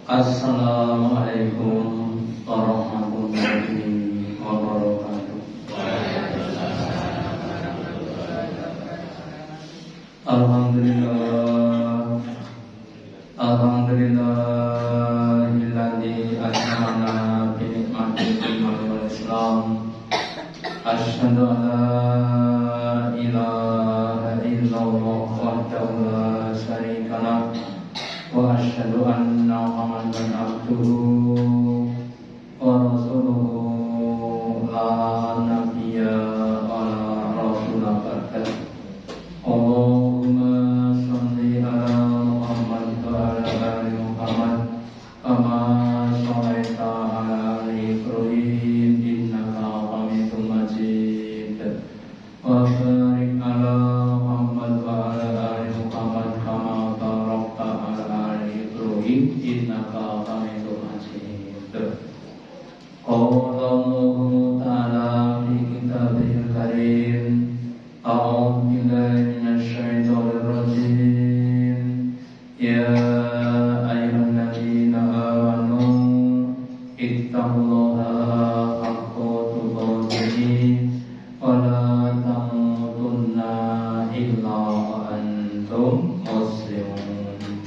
Assalamualaikum warahmatullahi wabarakatuh. Alhamdulillah, alhamdulillahilladzi akramana bi ni'matil iman wal Islam. Asyhadu an la ilaha illallah wahdahu la syarika lah wa asyhadu anna Muhammadan abduhu wa rasuluhu la nabiyya wa la rasula ba'da. Allahumma shalli ala Muhammad wa ala ali Muhammad kama shallaita ala ali Ibrahim innaka Hamidum Majid. Wa barik ala Muhammad wa ala ali Muhammad kama barakta ala ali Ibrahim innaka Hamidum Majid. Qala Allahu ta'ala fi kitabihil karim. A'udzu billahi minasy syaithanir rajim. Ya ayyuhalladzina amanu ittaqullaha haqqa tuqatih wa la tamutunna illa wa antum muslimun.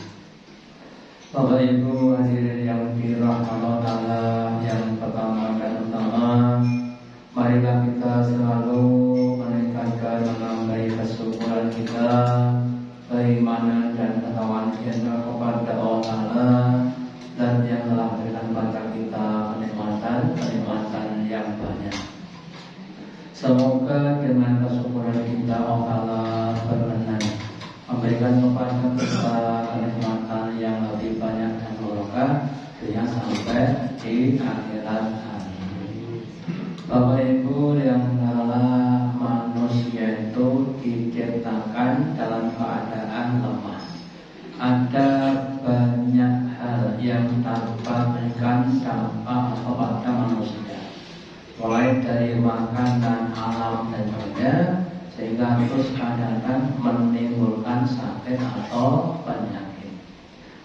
Bapak Ibu hadirin yang dirahmati Allah Ta'ala, yang pertama dan utama, marilah kita selalu meningkatkan menambahi kesyukuran kita, keimanan dan ketakwaan kita kepada Allah Ta'ala, dan yang telah memberikan kepada kita kenikmatan yang banyak. Semoga dengan kesyukuran kita Allah Ta'ala berkenan memberikan kepada kita kenikmatan yang lebih banyak dan barokah yang sampai di akhirat. Bapak Ibu yang adalah manusia itu diciptakan dalam keadaan lemah. Ada banyak hal yang dapat memberikan dampak kepada manusia, mulai dari makanan, alam dan sebagainya, sehingga terus kadang-kadang menimbulkan sakit atau penyakit.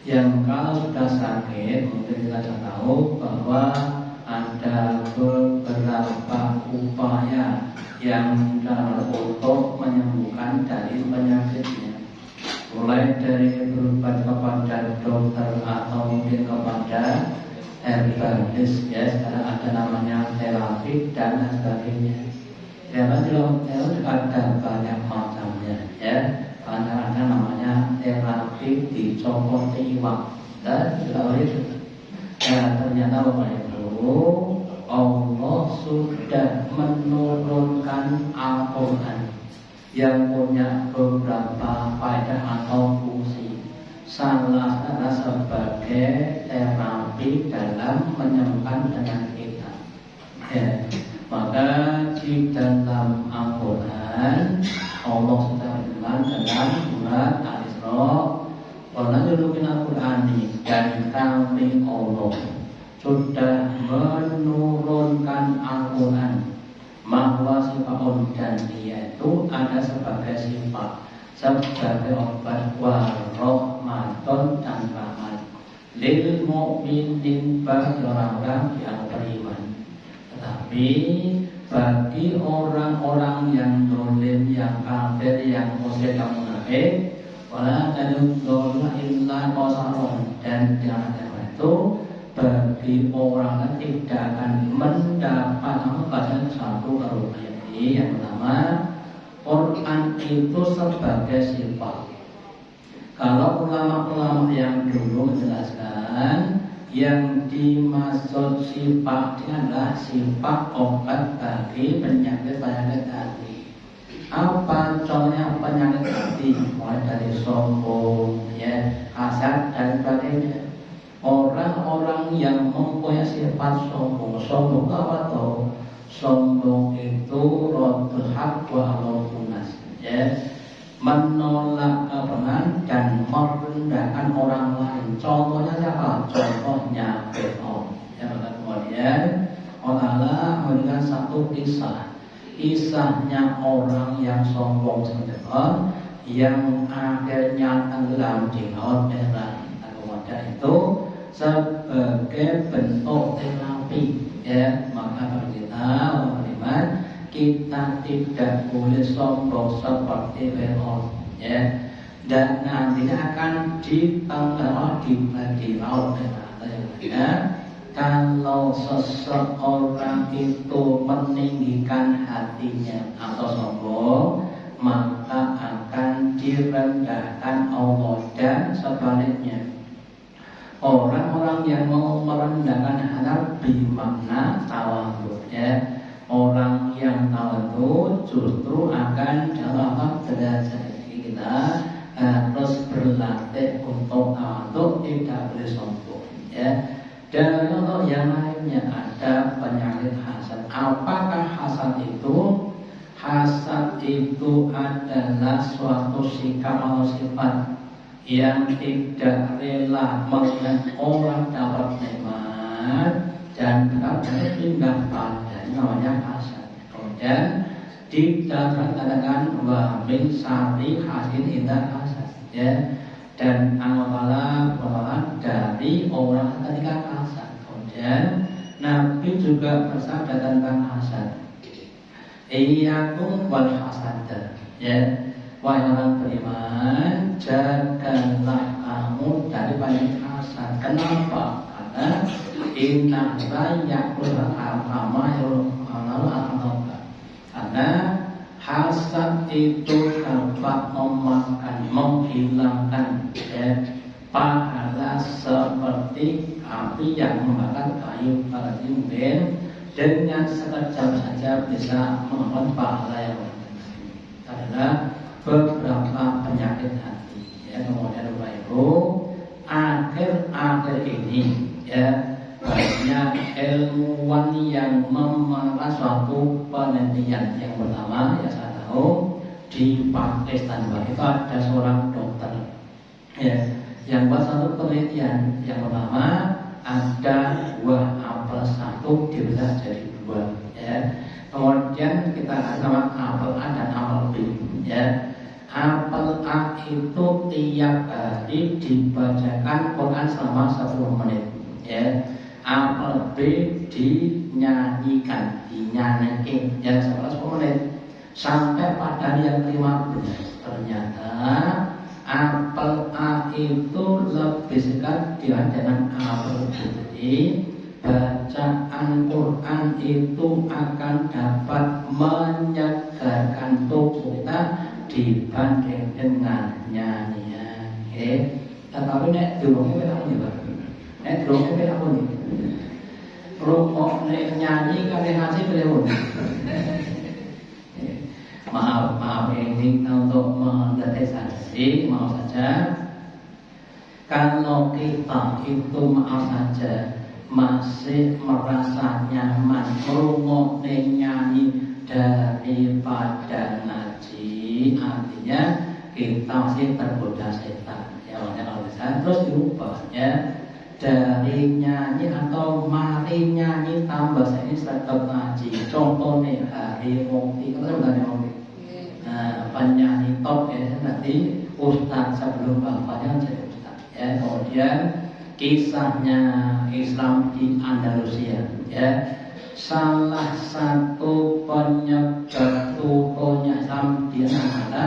Yang kalau sudah sakit, mungkin kita sudah tahu bahwa ada beberapa upaya yang dalam untuk menyembuhkan dari penyakitnya, mulai dari berobat kepada dokter atau mungkin kepada herbalis, ya, sekarang ada namanya terapi dan sebagainya. Terapi ada banyak macamnya, ya. Ada namanya terapi dicopot iwak dan itu. Ternyata Bapak Ibu, Allah sudah menurunkan Al-Quran yang punya beberapa faedah atau fungsi, salah sebagai terapi dalam menyembuhkan penyakit kita. Ya. Maka di dalam Al-Quran Allah sudah berfirman dalam surat Al-Isra, "Wanazilul Al-Qur'ani," dan kami Allah sudah menurunkan Al-Quran, bahwa sifat dan dia itu ada sebagai sifat, sebagai obat warahmaton dan rahmat lil mu'minin, bagi orang-orang yang beriman. Tetapi bagi orang-orang yang zalim, yang kafir, yang musyrik, yang munafik, wala tadullu illa qasaron, dan jangan itu bagi orang yang tidak akan mendapatkan satu kerugian. Yang pertama, Quran itu sebagai sifat. Kalau ulama-ulama yang dulu menjelaskan, yang dimaksud sifat adalah sifat obat bagi penyakit-penyakit hati. Apa contohnya penyakit hati? Mulai dari sombong, ya, hasad dan sebagainya. Orang-orang yang mempunyai sifat sombong apa tuh? Sombong itu roddul haq wa al-nas, ya, menolak kebenaran dan merendahkan orang lain. Contohnya siapa? Contohnya Fir'aun. Ya, kemudian Allah memberikan satu kisahnya orang yang sombong seperti Fir'aun, yang akhirnya tenggelam di laut Merah. Kemudian itu sebagai bentuk terapi, ya. Maka kalau kita orang beriman, kita tidak boleh sombong seperti Fir'aun, ya. Dan nantinya akan ditenggelam di laut, ya. Kalau seseorang itu meninggikan hatinya atau sombong, maka akan direndahkan Allah. Dan sebaliknya, orang-orang yang mau merendahkan hati bermakna tawadhu, ya. Orang yang tawadhu justru akan dalam derajat kita harus berlatih untuk tawadhu, tidak boleh sombong, ya. Dan contoh yang lainnya ada penyakit hasad. Apakah hasad itu? Hasad itu adalah suatu sikap atau sifat yang tidak rela melihat orang dapat nikmat dan tetap pindah pada namanya hasad. Kemudian dikatakan wa min syarri hasidin idza hasad, ya. Dan Allah dari orang ketika hasad. Kemudian Nabi juga bersabda tentang hasad. Iyyakum wal hasad, ya. Wahai orang beriman, jagalah kamu dari banyak hasad. Kenapa? Karena inna la ya'kul karena hasad itu dapat memakan, menghilangkan, ya, pahala seperti api yang membakar kayu pada timbel. Dengan sekejap saja bisa mengamalkan pahala yang adalah beberapa penyakit hati, ya. Kemudian Bapak Ibu, akhir-akhir ini, ya, banyak ilmuwan yang memeras suatu penelitian. Yang pertama yang saya tahu di Pakistan, itu ada seorang dokter, ya, yang buat satu penelitian. Yang pertama, ada buah apel satu dibelah jadi dua, ya. Kemudian kita ada apel A dan apel B, ya. Apel A itu tiap hari dibacakan Quran selama 10 menit, ya. Apel B dinyanyikan, ya, selama 10 menit sampai pada hari yang ke-15. Ternyata apel A itu lebih segar dibandingkan apel B. Jadi bacaan Quran itu akan dapat menyegarkan tubuh kita dibanding dengan nyanyian. Oke. Tetapi nek durunge beda apa? Nek durunge beda apa nih? Rukuk nek nyanyi kali ngaji beliau. Maaf ini untuk mendeteksi, maaf saja. Kalau kita itu maaf saja masih merasa nyaman rukuk nyanyi daripada ngaji, artinya kita masih tergoda setan. Ya, kalau bisa terus diubah, ya, dari nyanyi atau mari nyanyi tambah ini tetap ngaji. Contohnya hari mukti, kita sudah ngomong. Nah, penyanyi top, ya, nanti ustaz sebelum bapaknya jadi ustaz, ya. Kemudian kisahnya Islam di Andalusia, ya. Salah satu penyebab turunnya Islam di Andalusia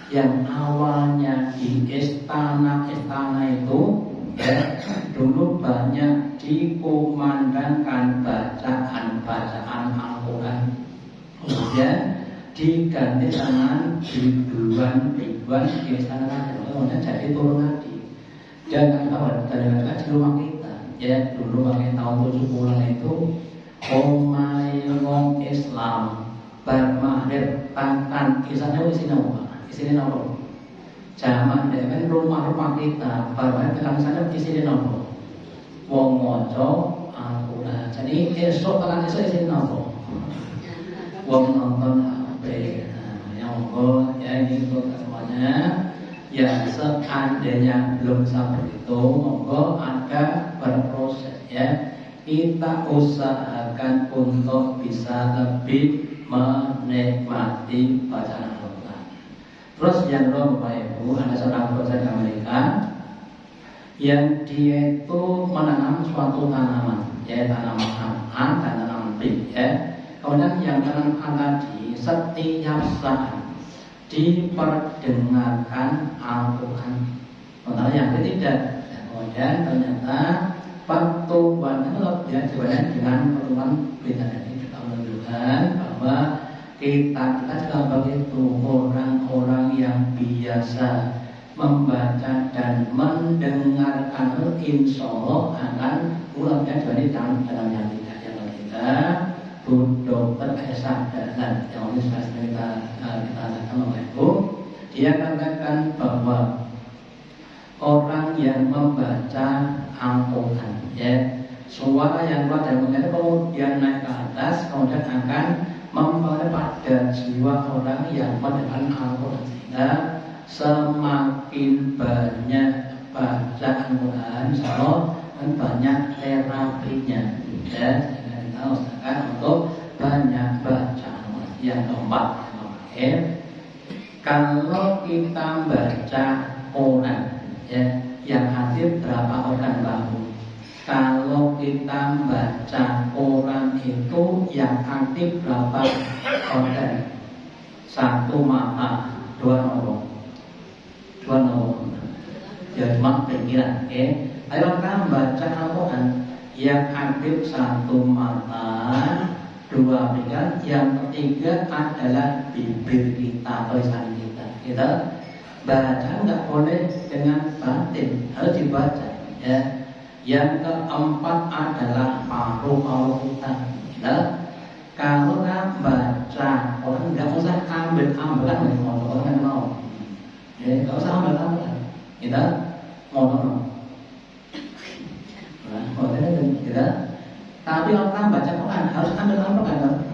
yang awalnya di istana itu, ya, dulu banyak dikumandangkan bacaan Al-Quran. Kemudian diganti dengan ribuan di istana, kemudian jadi turun lagi. Dan ternyata di rumah kita, ya, dulu pakai tahun 70-an itu omai wong Islam bermahir tantan kisahnya isinya apa? Zaman dengan rumah-rumah kita bermahir tantan sana isinya apa? Wong moco Al-Quran. Jadi esok isinya apa? Wong nonton HP. Yang ya ini untuk semuanya. Ya, seandainya belum sampai itu, monggo ada berproses, ya. Kita usahakan untuk bisa lebih menikmati bacaan Al-Quran. Terus yang kedua, Bapak Ibu, ada seorang dosen di Amerika yang dia itu menanam suatu tanaman, ya tanaman A dan tanaman B, ya. Kemudian yang tanam A tadi setiap saat diperdengarkan Al-Quran, sementara yang B tidak. Kemudian ternyata pertumbuhan itu ya sebenarnya dengan pertumbuhan berita ini kita menunjukkan bahwa kita juga begitu, orang-orang yang biasa membaca dan mendengarkan insya Allah akan ulangnya jadi dalam yang tidak duduk bersadaran yang ini sudah kita katakan oleh Ibu. Dia katakan bahwa orang yang membaca Al-Quran, ya, suara yang keluar dari mulutnya kemudian naik ke atas, kemudian akan mempengaruhi pada jiwa orang yang mendengarkan Al-Quran, sehingga semakin banyak baca Al-Quran, insyaallah banyak terapinya, ya, sehingga kita usahakan untuk banyak baca Al-Quran. Yang keempat, kalau kita baca Quran, ya, yang hadir berapa orang baru? Kalau kita baca Quran itu yang aktif berapa orang? Satu mata, dua nomor. Ya cuma pikiran, Ayo kita baca Al-Quran yang aktif satu mata, dua pikiran, yang ketiga adalah bibir kita, lisan kita. Kita baca nggak boleh dengan batin, harus dibaca, ya. Yang keempat adalah paru-paru kita. Ya. Kalau kita baca, orang nggak usah ambil-ambilan dari orang yang mau. Ya, nggak usah ambil-ambilan. Kita ngomong. Nah, kita. Tapi orang baca Quran harus ambil-ambilan.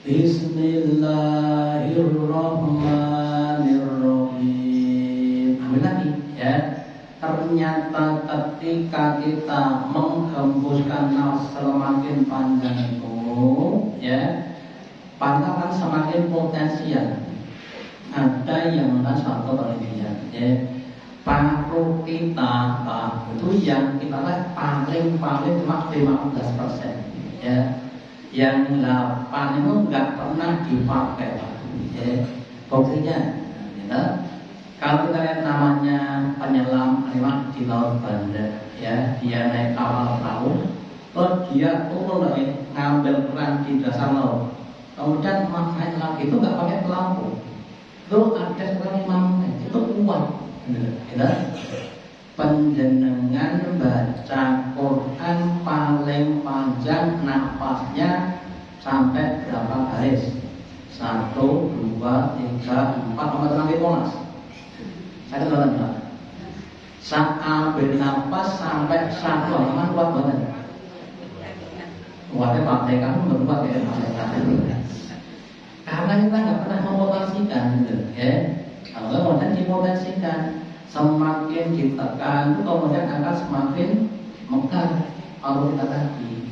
Bismillahirrahmanirrahim. Ambil lagi, ya. Ternyata ketika kita menghembuskan nafas semakin panjang itu, ya, pantangan semakin potensial. Ada yang satu penelitian, ya, paru kita itu yang kita lihat paling cuma 15%, ya. Yang 8 itu nggak pernah dipakai, ya. Buktinya, ya. Kalau kita lihat namanya penyelam di laut Banda, ya, dia naik kapal perahu, terus dia turun lagi ngambil peran di dasar laut. Kemudian naik lagi itu nggak pakai pelampung, itu ada sekitar 5 menit, itu kuat, ya. Penjenengan baca Quran paling panjang nafasnya sampai berapa baris? 1, 2, 3, 4, sampai 15. Saya katakan Pak, saat ambil nafas sampai 1 halaman kuat banget. Kuatnya pakai kamu berbuat ya, karena kita nggak pernah memotasikan, ya. Kalau kemudian dipotensikan, semakin ditekan itu kemudian akan semakin mekar. Kalau kita tadi,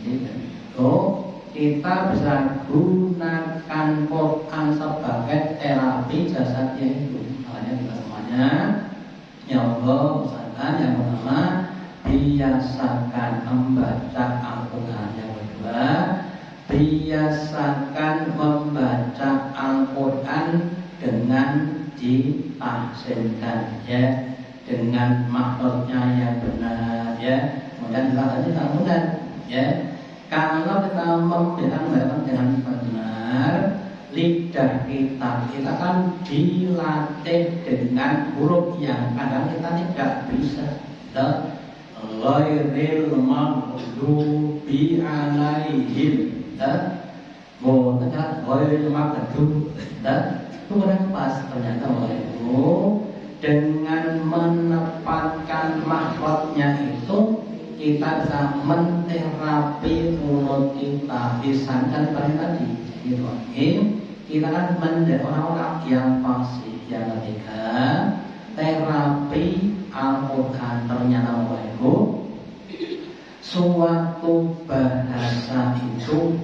kita bisa gunakan Quran sebagai terapi jasadnya itu. Makanya kita semuanya, ya Allah, usahakan yang pertama biasakan membaca Al-Quran. Yang kedua, biasakan membaca Al-Quran dengan ditahsinkan, ya, dengan makhrajnya yang benar, ya. Kemudian kita benar, ya. Kalau kita membedakan dengan benar, lidah kita kan dilatih dengan huruf yang kadang kita tidak bisa. Ghairil maghdubi alaihim, bukan ghairil maghdubi. Itu kurang pas ternyata itu dengan menempatkan makhrajnya itu kita bisa menterapi mulut kita, lisan dan tadi gitu. Kita kan menjadi orang-orang yang fasih. Yang ketiga, terapi Al-Quran. Ternyata Ibu, suatu bahasa itu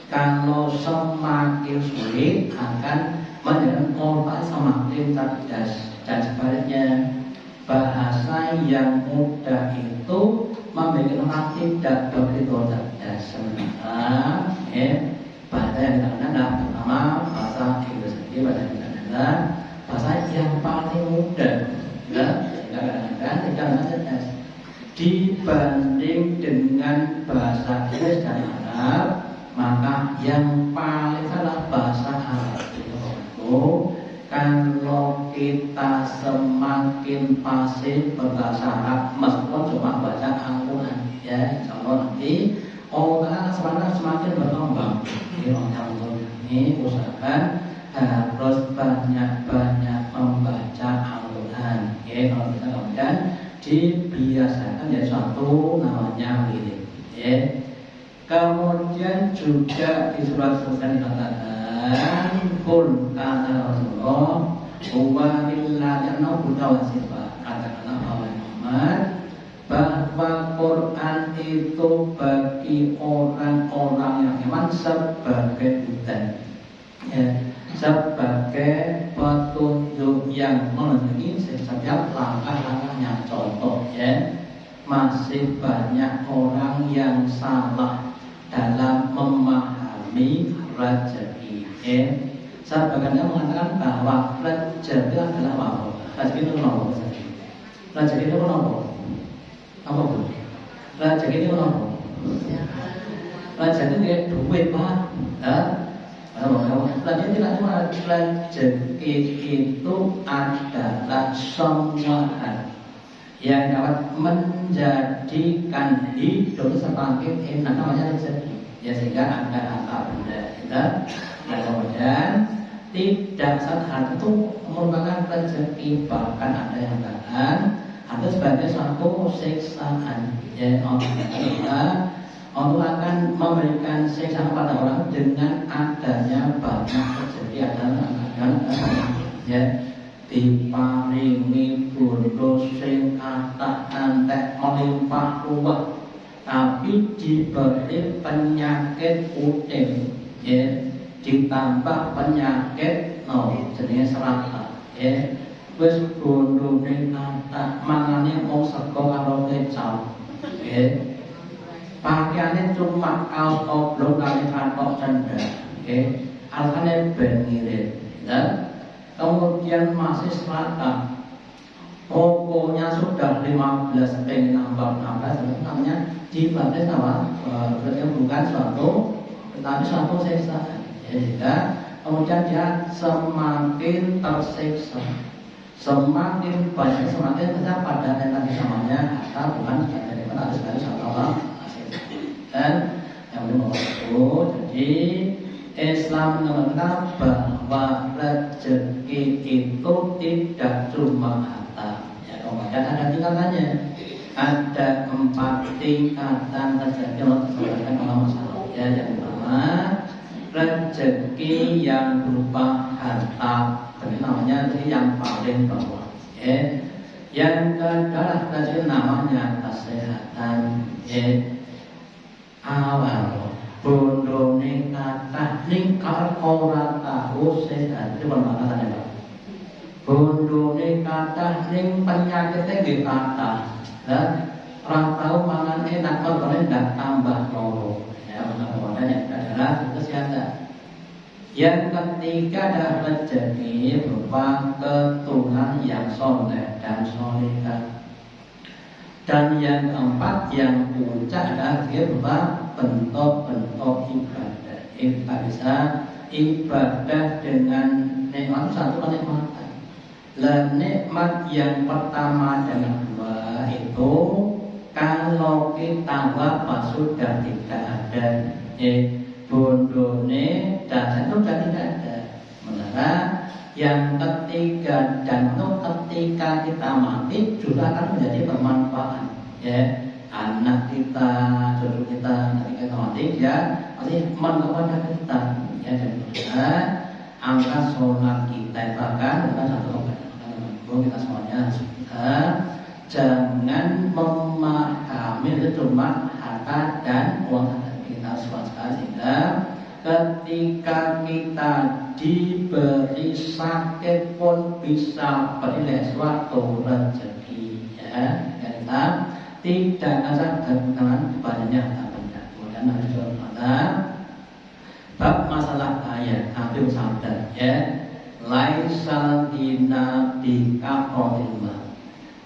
kalau semakin sulit akan menjadi orang semakin cerdas, dan sebaliknya bahasa yang mudah itu membuat orang tidak begitu cerdas. Sementara bahasa yang kita kenal adalah pertama bahasa Inggris sendiri, bahasa Inggris adalah bahasa yang paling mudah, sehingga kadang-kadang tidak cerdas dibanding dengan bahasa Inggris dan Arab. Maka yang paling salah bahasa Arab itu. Kalau kita semakin pasif berbahasa Arab, meskipun cuma baca Al-Quran, ya, insya Allah nanti orang semakin berkembang. Jadi orang ini usahakan harus banyak-banyak membaca Al-Quran. Ya, kalau kita kemudian dibiasakan jadi suatu namanya wirid. Ya. Kemudian juga di surat-surat dikatakan pun kata Rasulullah huwa lillahi wasifah, katakanlah bahwa Muhammad bahwa Quran itu bagi orang-orang yang iman sebagai hutan, ya, sebagai petunjuk yang menunjuki setiap langkah-langkahnya. Contoh, ya, masih banyak orang yang salah dalam memahami rezeki. Sebagiannya mengatakan bahwa rezeki adalah apa? Rezeki itu apa? Rezeki itu apa? Apa bu? Rezeki itu apa? Rezeki itu duit, Pak. Rezeki tidak cuma rezeki itu adalah semua hal yang dapat menjadikan hidup semakin enak, namanya rezeki. Ya, sehingga ada harta benda kita, dan kemudian tidak satu itu merupakan rezeki, bahkan ada yang bahkan ada sebagai suatu siksaan. Ya, Allah akan memberikan siksaan pada orang dengan adanya banyak rezeki, ya, diparingi bondo sing kathah antek melimpah ruwah, tapi diberi penyakit uting, ya, ditambah penyakit jenenge serata, ya, wis bondone kathah mangane mung sego karo kecap, ya, pakaiane cuma kaos oblong kali katok cendak, ya, alasane ben ngirit, ya. Kemudian masih serata, pokoknya sudah 15 pengen nambah, namanya dibanding apa? Berarti bukan suatu, tetapi suatu siksaan. Ya, kemudian dia semakin tersiksa, semakin banyak, semakin besar pada tadi namanya harta, bukan sekali tapi sekali satu orang. Dan yang nomor itu, jadi Islam mengatakan bahwa rezeki itu tidak cuma harta, ya, kemudian ada tingkatannya, ada 4 tingkatan rezeki yang disebutkan oleh masalah. Ya, yang pertama rezeki yang berupa harta, ini namanya rezeki yang paling bawah. Ya. Yang kedua rezeki namanya kesehatan. Ya. Awal bondone kathah ning ora tahu sehat, itu permasalahannya, Pak. Bondone kathah ning penyakite nggih kathah. Lah ora tahu mangan enak kok ndak tambah loro. Ya, makanya adalah kesehatan. Yang ketiga adalah rezeki berupa keturunan yang soleh dan solehah. Dan yang keempat, yang puncak adalah dia berupa bentuk-bentuk ibadah. Kita bisa ibadah dengan nikmat satu kenikmatan. Dan nikmat yang pertama dan kedua itu kalau kita bapak sudah tidak ada, bondone dan itu sudah tidak ada. Sementara yang ketiga dan itu ketika kita mati juga akan menjadi bermanfaat, ya, anak kita, cucu kita ketika kita mati ya masih bermanfaat kita, ya, dan juga angka sholat kita bahkan bukan satu kita semuanya juga jangan memahami itu cuma harta dan uang kita swasta, sehingga ketika kita diberi sakit pun bisa bernilai suatu rezeki. ya kita tidak sadar dengan banyaknya benda. Kemudian harus ada bab masalah ayat hampir sadar ya. Laisal dina bikarotilma,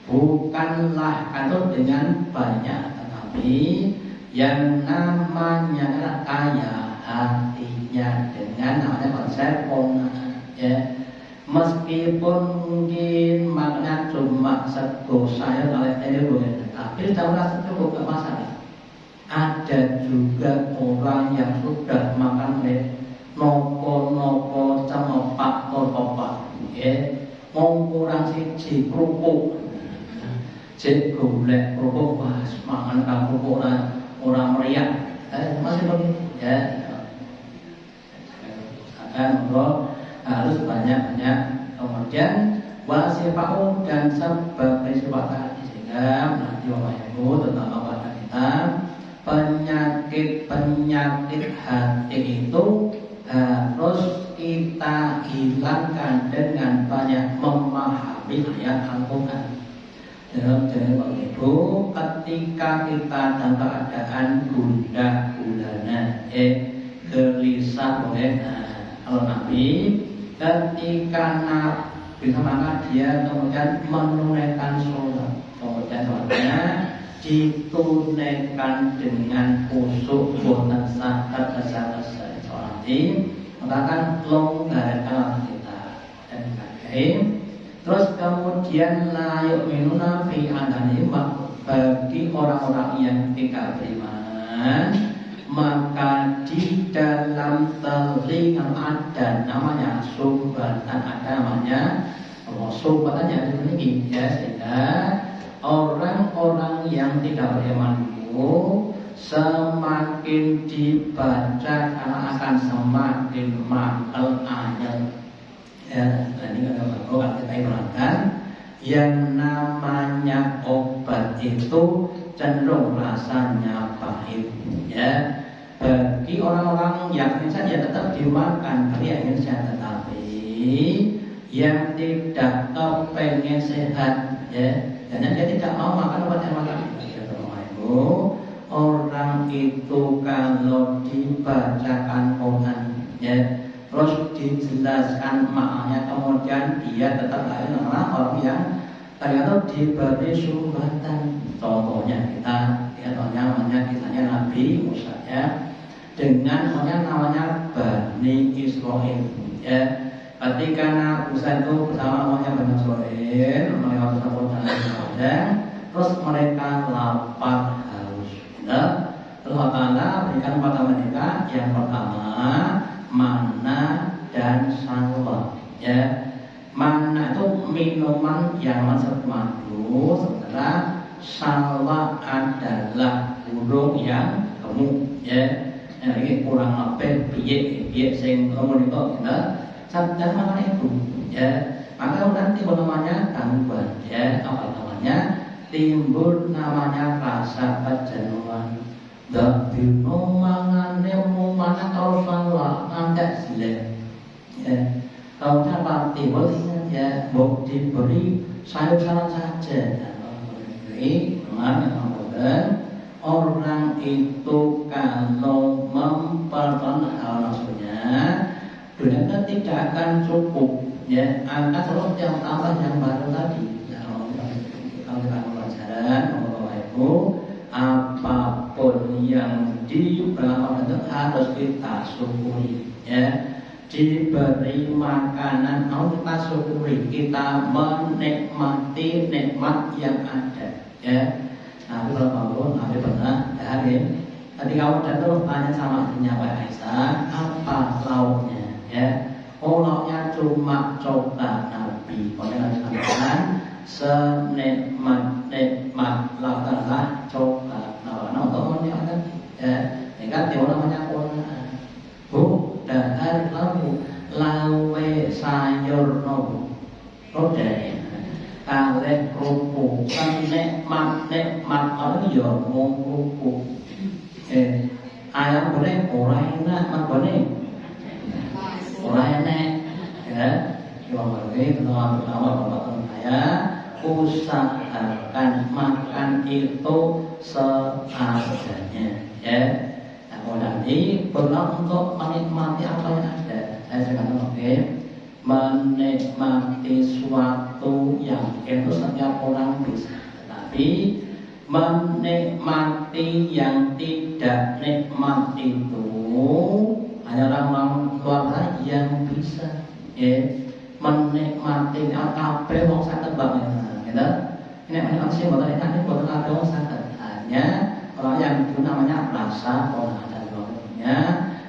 bukanlah kalau dengan banyak, tetapi yang namanya kaya hatinya dengan namanya konsep ya. Meskipun mungkin makna cuma sego sayur oleh ini boleh, tapi kalau rasa cukup gak masalah. Ada juga orang yang sudah makan nopo cemepak nopo ya, mau kurang siji kerupuk, cek golek kerupuk pas makan kerupuk orang meriah, masih begitu ya. Akan harus banyak-banyak. Kemudian wasifahu dan sebagai sifat tadi, sehingga nanti Bapak Ibu terutama pada kita penyakit hati itu harus kita hilangkan dengan banyak memahami ayat Al-Quran. Jadi begitu, ketika kita dalam keadaan gundah gulana, gelisah boleh. Kalau Nabi ketika Nabi maka dia kemudian menunaikan sholat, kemudian sholatnya ditunaikan dengan khusyuk, boten sakit kesal-kesal sholat ini, mengatakan longgarkan kita dan lain. Terus kemudian la yu'minuna fi adanihim, bagi orang-orang yang tidak beriman, maka di dalam telinga ada namanya sumbatan, ada namanya sumbatannya ini ya, sehingga orang-orang yang tidak beriman itu semakin dibaca karena akan semakin mahal ayat ya. Ini kalau kita ibaratkan yang namanya obat itu cenderung rasanya pahit ya. Bagi orang-orang yang saja tetap dimakan bagi Indonesia, tetapi yang tidak kepengen sehat ya, dan dia tidak mau makan obat yang makan itu, orang itu kalau dibacakan Quran ya, terus dijelaskan maknanya, kemudian dia tetap lain orang yang ternyata diberi sumbatan. Contohnya kita lihat namanya kisahnya Nabi Musa ya, dengan namanya Bani Israel ya. Ketika Nabi Musa itu bersama Bani Israel melewati padang, terus mereka lapar haus ya. Terus Allah berikan kepada mereka yang pertama mana dan salwa ya. Mana itu minuman yang masuk madu, sementara salwa adalah burung yang gemuk ya. Ini kurang lebih biye sing komuniko kita sabda mana itu ya. Maka nanti namanya gangguan ya, apa namanya, timbul namanya rasa kejenuhan. Dabino mangane mana kalau salwa ngantek sile ya. Kalau dapat timbul ya, diberi sayur-sayuran saja. Jadi orang itu kalau mempertahankan hal nafsunya, dunia tidak akan cukup ya, akan terus yang tambah yang baru tadi. Kalau kita pelajaran Bapak Ibu, apapun yang diberikan harus kita syukuri ya. Diberi makanan harus kita syukuri, kita menikmati nikmat yang ada ya. Nah, kalau Nabi pernah hadir, tadi kamu datang tanya sama istrinya Aisyah, apa lauknya ya? Oh, lauknya cuma coba Nabi. Kalau Nabi sampaikan senikmat lauk adalah coba. Nah, untuk menikmati ya, ingat dia namanya Quran. Dahar lawe sayur nopo rodai kalih kerupuk nikmat orang ya mau kerupuk ayam goreng ora enak mangkone ora enak ya. Yang pertama Bapak saya usahakan makan itu seadanya, ya. Nah, nanti berlaku untuk menikmati apa yang ada. Saya katakan oke, menikmati suatu yang itu setiap orang bisa, tapi menikmati yang tidak nikmat itu hanya orang-orang keluarga yang bisa, ya. Menikmati kabeh wong saged banget, gitu. Ini menikmati sing boten enak ini boten kabeh wong saged. Hanya orang yang itu namanya rasa ponakan bangetnya,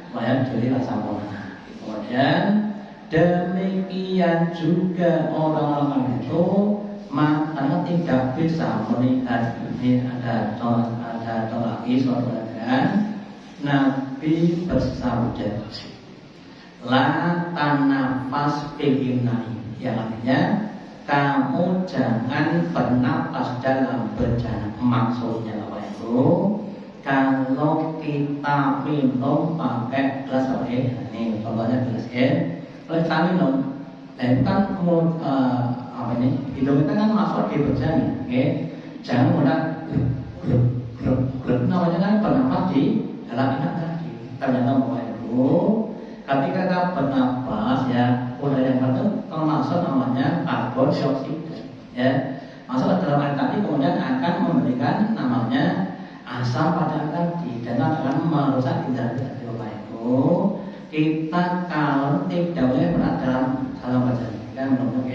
supaya jadi rasa ponakan. Kemudian demikian juga orang-orang itu matanya tidak bisa melihat. Ini ada contoh lagi suatu keadaan Nabi bersabda, la tanafas fi'inai, yang artinya kamu jangan bernapas dalam bejana. Maksudnya apa itu? Kalau kita minum pakai gelas ini contohnya gelas kalau kita minum, dan kan apa ini? Hidung kita kan masuk di bejana, jangan mudah namanya kan bernapas di dalam enak tadi. Ternyata apa itu? Ketika kita bernapas, ya, udara yang itu termasuk namanya karbon dioksida, ya, masuk ke dalam air tadi, kemudian akan memberikan namanya asam pada air tadi dan akan merusak indera tadi. Itu kita kalau tidak boleh berada dalam badan, kan menurut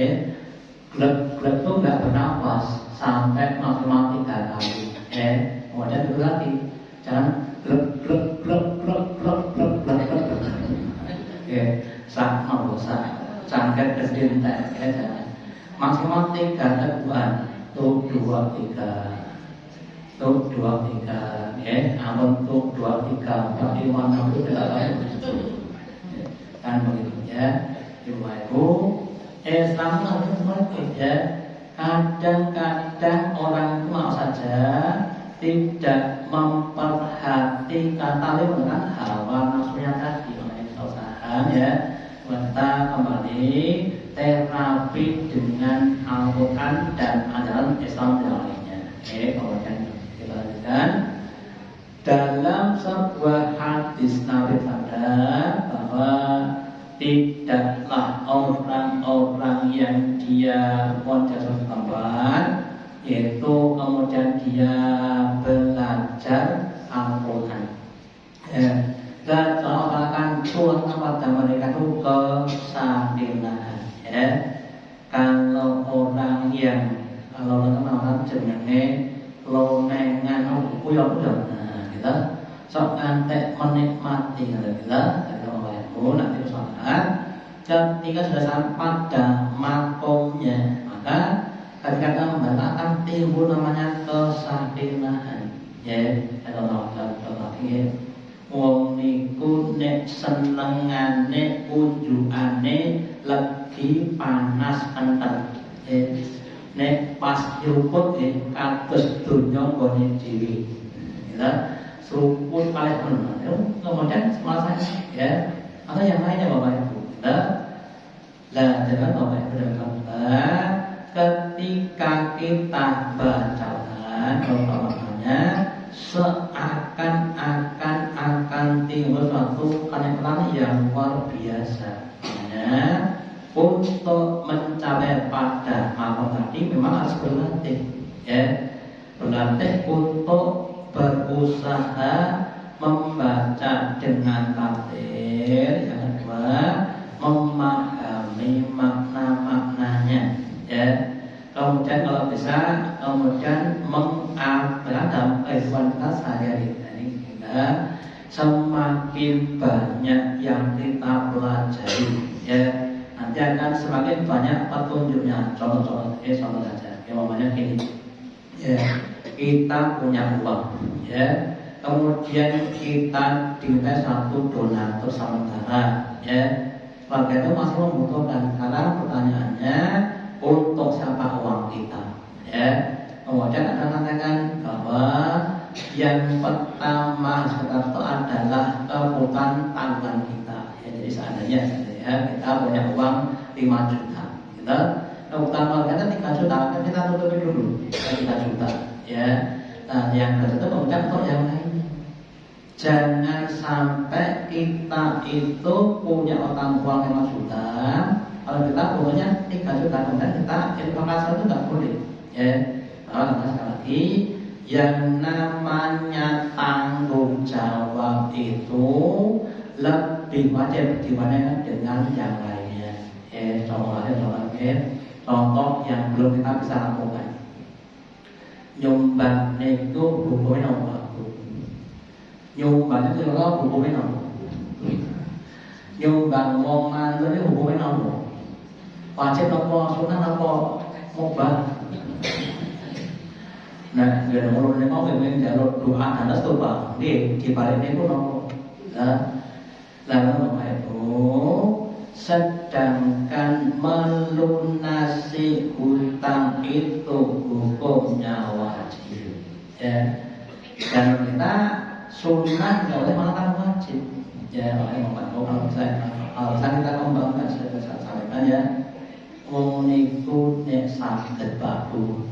glek itu nggak bernapas sampai maksimal 3 kali, kemudian itu lagi jangan sama bosan, cangkat kesinta, maksimal 3 teguhan, tuh 2, 3, amun tuh 2, 3, 4, 5, 6 itu kan begitu, ya. Cuma itu Islam itu seperti ya. Kadang-kadang orang mau saja tidak memperhatikan tali dengan hawa nafsunya tadi, makanya usaha, ya. Kita kembali terapi dengan Al-Quran dan ajaran Islam yang lainnya. Kemudian kita lanjutkan. Dalam sebuah hadis Nabi bersabda bahwa tidaklah orang-orang yang dia pondok tempat yaitu kemudian dia belajar Al-Quran, dan Allah akan turun kepada mereka itu kesakinaan, ya. Kalau orang yang kalau orang jenenge lonengan kuyok kita sok antek menikmati kita kalau itu nanti sholat ketika sudah sampai pada makomnya, maka ketika membatalkan timbul namanya kesakinaan, ya. Kalau ya, wong niku nek senengane unjukane lagi panas kental, nek pas nyuput kados donya nggone dhewe, ya. Seruput paling benar, kemudian semasa, ya. Atau yang lainnya Bapak Ibu, ya. Lah jangan Bapak Ibu dan Bapak, ketika kita baca umpamanya seakan-akan timbul suatu kenikmatan yang luar biasa. Untuk mencapai pada makom tadi memang harus berlatih, ya. Berlatih untuk berusaha membaca dengan takdir, yang kedua memahami makna-maknanya, ya. Kemudian kalau bisa, kemudian mengaplikasikan dalam kehidupan kita sehari-hari. Jadi kita semakin banyak yang kita pelajari, ya, nanti akan semakin banyak petunjuknya. Contoh saja, namanya gini, ya. Kita punya uang, ya. Kemudian kita diminta satu donatur sementara, ya. Warga itu masih membutuhkan. Karena pertanyaannya untuk siapa uang kita, ya. Kemudian ada katakan bahwa yang pertama sekitar itu adalah kebutuhan tanggungan kita, ya. Jadi seandainya kita punya uang 5 juta, gitu. utama kita 3 juta kan kita tutupi dulu 3 juta ya. Nah yang kedua kemudian untuk yang lainnya, jangan sampai kita itu punya utang uang 5 juta, kalau kita punya 3 juta kemudian kita investasi itu nggak boleh ya. Sekali lagi, yang namanya tanggung jawab itu lebih wajib dibandingkan dengan yang lainnya. Contoh yang belum kita bisa lakukan. Nyumbang itu hukumnya apa? Nyumbang itu hukumnya apa? Nyumbang wong mantu itu hukumnya apa? Wajib apa? Sunah apa? Mubah? Nah, dia ngurus ni mau memang jalur doa dan restu pak. Di balik ni pun nopo. Lalu itu sedangkan melunasi hutang itu hukumnya wajib. Ya, dan kita sunnah nggak boleh malah wajib. Ya, oleh kalau saya kita kembangkan saya sampaikan ya. Wong niku nek saged baku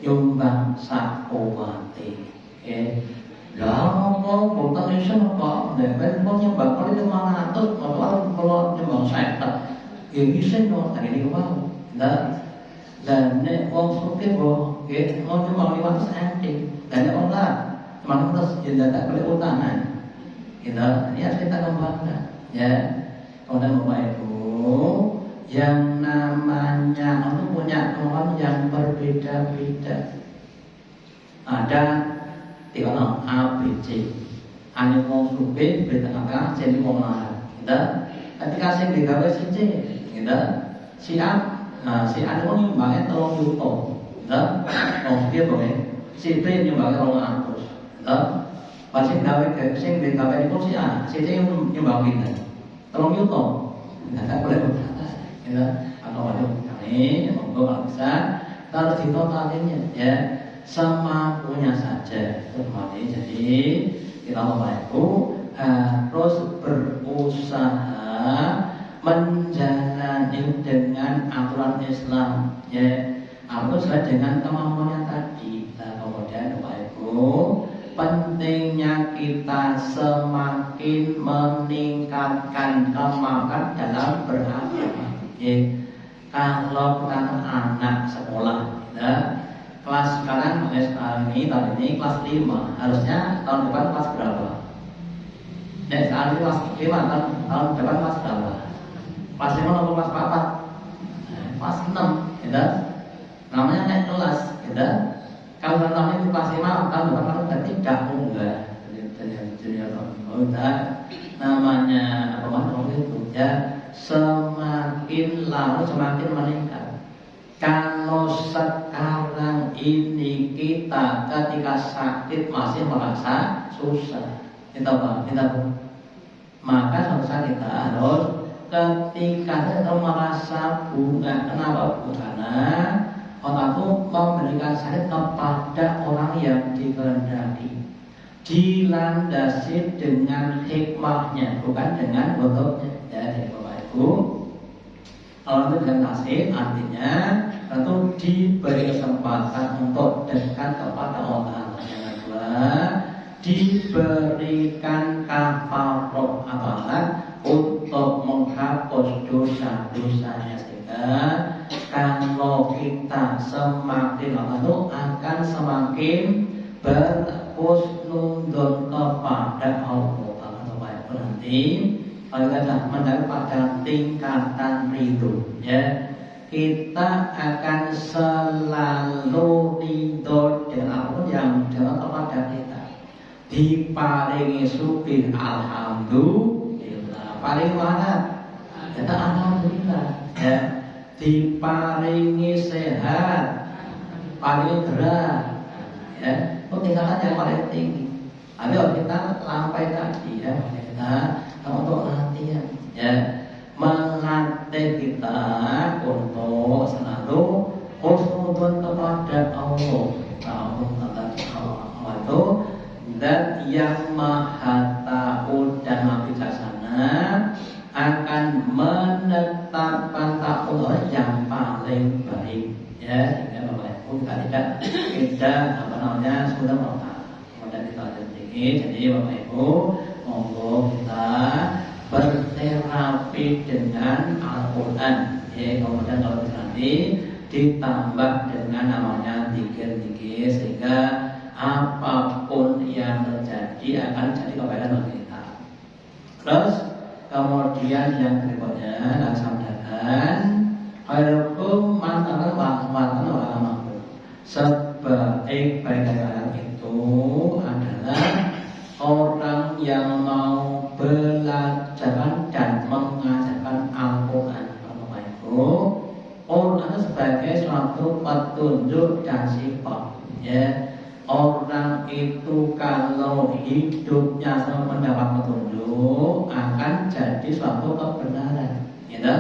nyumbang sakowate, lah apa bukan Indonesia apa? Nek mau nyumbang kali 500, kalau nyumbang 50, ya bisa dong. Tadi ini kau, dan nek wong sugih boh, mau nyumbang 500 antik, dan nek orang cuma terus tidak boleh utangan, kita ya kita kembangkan, ya. Kemudian bapak ibu, yang namanya untuk punya kemampuan yang berbeda-beda. Ada tiga A, B, C. Ane wong sugih beda kakak, jadi wong larat. Kita ketika sing digawe si C, kita si A, si A wong nyumbangnya 3 juta. Kita wong sugih boleh. Si B nyumbangnya 200. Kita pas sing digawe itu si A, si C nyumbang pinten? 3 juta. Kita boleh ya, atau ada kami monggo kalau bisa harus ditotalinya ya, semampunya saja termati. Jadi kita bapak ibu harus berusaha menjalani dengan aturan Islam ya, harus dengan kemampuannya tadi. Nah, kemudian bapak ibu, pentingnya kita semakin meningkatkan kemampuan dalam beragama. Kalau kita anak sekolah, ya, kelas sekarang tahun ini kelas 5, harusnya tahun depan kelas berapa? Sekarang ini kelas 5, tahun depan kelas berapa? Kelas 5 atau kelas berapa? Kelas 6, ya. Namanya naik kelas, ya. Kalau tahun ini kelas 5, tahun depan kan berarti enggak. Jadi namanya apa namanya itu ya. Semakin lama semakin meningkat. Kalau sekarang ini kita ketika sakit masih merasa susah, maka susah kita harus ketika kita merasa bunga. Kenapa? Karena Allah itu memberikan sakit kepada orang yang dikehendaki, dilandasi dengan hikmahnya, bukan dengan bentuknya. Jadi kalau itu dengan tasik artinya tentu diberi kesempatan untuk dekat kepada Allah. Yang kedua, diberikan kafaroh atau alat untuk menghapus dosa-dosanya, sehingga kalau kita semakin lama itu akan semakin berhusnuzon kepada Allah. Kalau nanti kalau kita mendapatkan tingkatan ridho, ya, kita akan selalu ridho dengan apapun yang dalam kepada kita. Diparingi sugih, alhamdulillah. Paling mana? Kita alhamdulillah. Ya. Diparingi sehat, paling gerak, ya. Itu tingkatan yang paling tinggi. Ayo kita lampai tadi ya, kita untuk latihan ya, melatih kita untuk selalu husnuzon kepada Allah itu, dan yang maha tahu dan maha bijaksana akan menetapkan takwa yang paling baik. Ya, sehingga Bapak Ibu kita sudah mau kemudian kita tinggi. Jadi Bapak Ibu, monggo kita berterapi dengan Al-Quran. Ya, kemudian kalau nanti ditambah dengan namanya zikir-zikir, sehingga apapun yang terjadi akan jadi kebaikan bagi kita. Terus kemudian yang berikutnya adalah sabdakan khairukum man ta'allama al-Quran. Sebaik-baik orang itu adalah orang yang mau belajar dan mengajarkan Al-Quran. Bapak Ibu, Quran sebagai suatu petunjuk dan sifat. Ya, orang itu kalau hidupnya mendapat petunjuk akan jadi suatu kebenaran, gitu.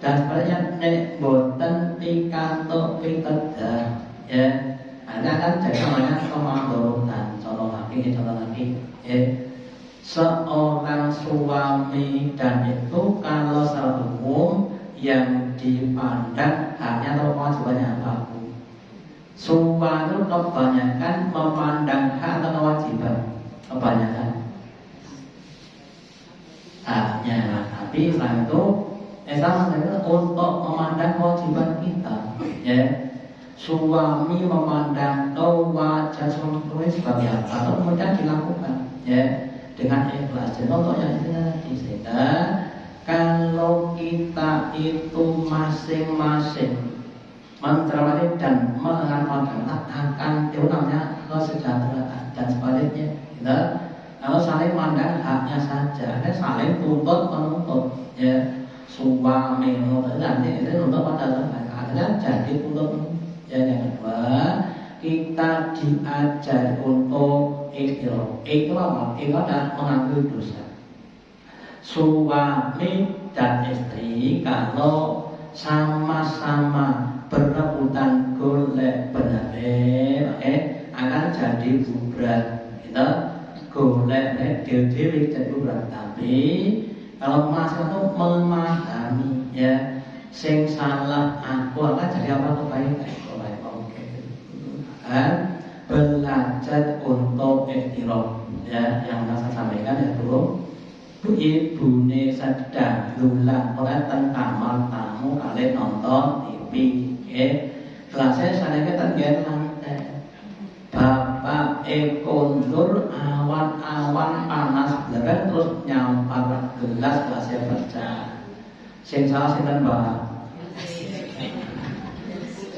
Dan sebenarnya nek boten pikantuk pitedah, ya, ada akan jadi namanya kemandurutan. Contoh lagi, ya. Seorang suami dan itu kalau secara umum yang dipandang hanya atau kewajibannya apa? Suami itu kebanyakan memandang hak atau kewajiban, kebanyakan haknya. Tapi selain itu sama untuk memandang kewajiban kita, ya. Suami memandang kewajiban sebagai apa atau kemudian dilakukan, ya, dengan ikhlas. Jadi contohnya itu tadi, sehingga kalau kita itu masing-masing mencermati dan mengamalkan akan itu namanya kesejahteraan. Dan sebaliknya, kita kalau saling mandang haknya saja, saling tuntut menuntut, ya. Suami menuntut nanti itu nuntut pada akhirnya jadi tuntut. Ya, yang kedua, kita diajar untuk ikhlas. Ikhlas adalah mengambil dosa. Suami dan istri kalau sama-sama berebutan golek benar, akan jadi bubrah. Kita golek dewi jadi bubrah. Tapi kalau masalah itu memahami, ya, sing salah aku akan jadi apa kebaikan. Belajar untuk iktiraf, ya, yang saya sampaikan ya dulu. Ibu ini sedang lulang oleh tentang tamu kalian nonton TV, kelasnya saya kata lantai. Bapak kondur awan-awan panas belakang terus nyampar gelas kelasnya pecah. Sing salah sinten Mbak?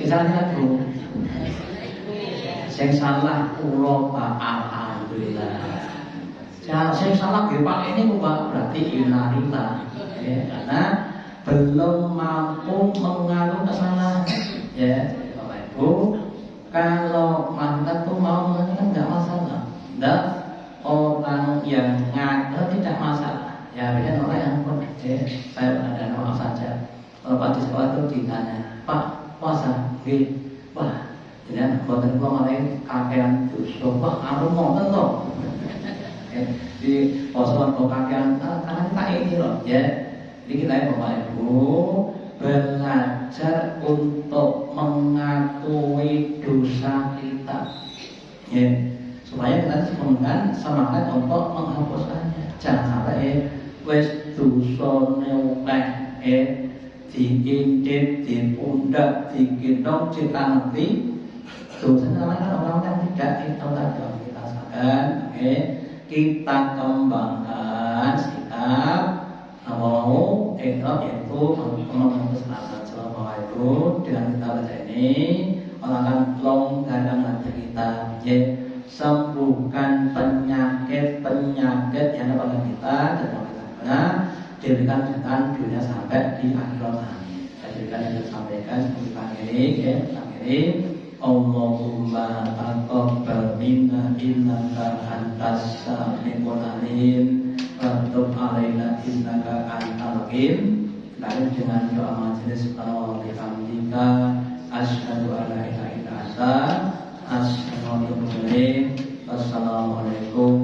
Sing salah sinten Bu? Sing salah kula Pak, alhamdulillah. Sing salah nggih Pak ini Pak berarti innalillah, ya, karena belum mampu mengaku kesalahan, ya. Bapak Ibu, kalau mantan tuh mau mengaku enggak masalah. Dan orang yang ngaku tidak masalah. Ya, beda orang yang pun, saya ada maaf saja. Kalau Pak di sekolah itu ditanya, Pak puasa, wah. Jadi buatan gua malain kakean dosa, Pak, aku ngonten loh. Di posoan kok kakean karena kita ini loh, ya. Jadi kita Bapak Ibu belajar untuk mengakui dosa kita, ya, supaya kita semoga semangat untuk menghapuskannya. Jangan sampai wes dosa neukeh, diintip, dipundak, digendong, ditanti. Dosa namanya orang yang tidak tahu kita sadar, kita kembangkan sikap mau ikhlas, yaitu menghapus rasa celah itu. Dengan kita baca ini orang akan longgarkan hati kita, ya, sembuhkan penyakit yang ada pada kita dan kita diberikan dengan dunia sampai di akhirat. Saya yang sampaikan seperti ini, ya, akhiri. Allahumma taqabbal minna innaka antas samiul alim wa tub alaina innaka antal hakim. Lalu dengan doa majelis Allah bihamdika asyhadu an la ilaha illa anta astaghfiruka wa atubu ilaik. Wassalamualaikum